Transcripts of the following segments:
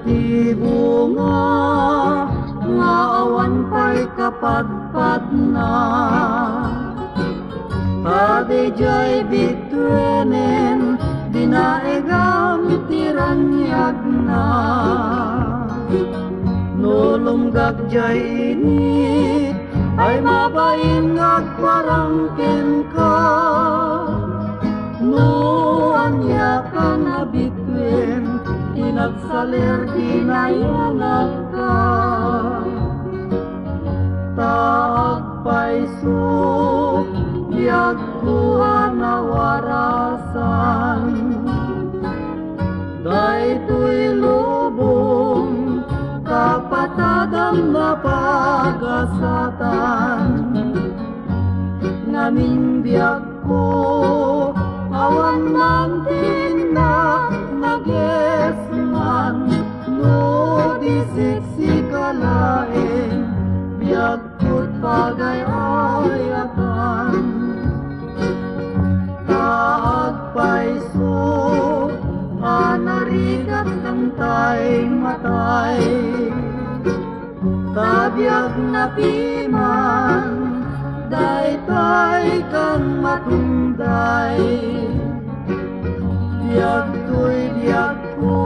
ti bunga nga awan pa'y kapatpat na. Padejay bitwenen dinaegam tiranyag na. Nulunggag jay ini ay mabain agparangken ka. Nuanya ka na bitwen inagsaler dinayanag ka. Taagpaiso biyag kuha na warasan. Daytoy lubong kapatadang napagasatan. Ngamin biyag ko awan man tinda nagesman. No disisikalain biyag ko't pagayayakan. Taagpaiso anarigat ng tay matay. Kabiyag na piman daytay kang matunday. Biyag to'y biyag ko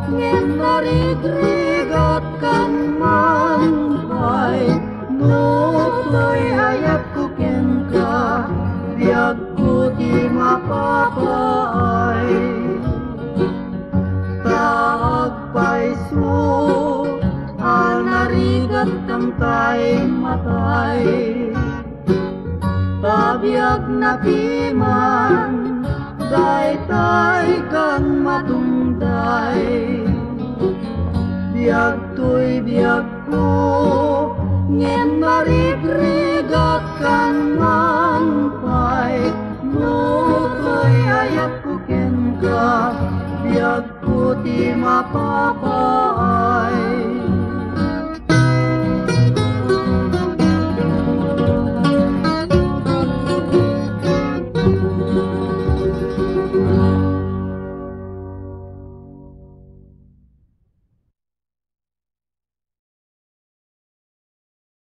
ngem narigrigat kang manpay. No to'y hayap ko ken ka biyag ko di mapapaay. Taagpaiso anarigat kang tay matay. Tabiyag na piman daytay kang matunday. Biyag to'y biyag ko ngem narigrigat kang manpay. No to'y hayap ko ken ka biyag ko di mapapay.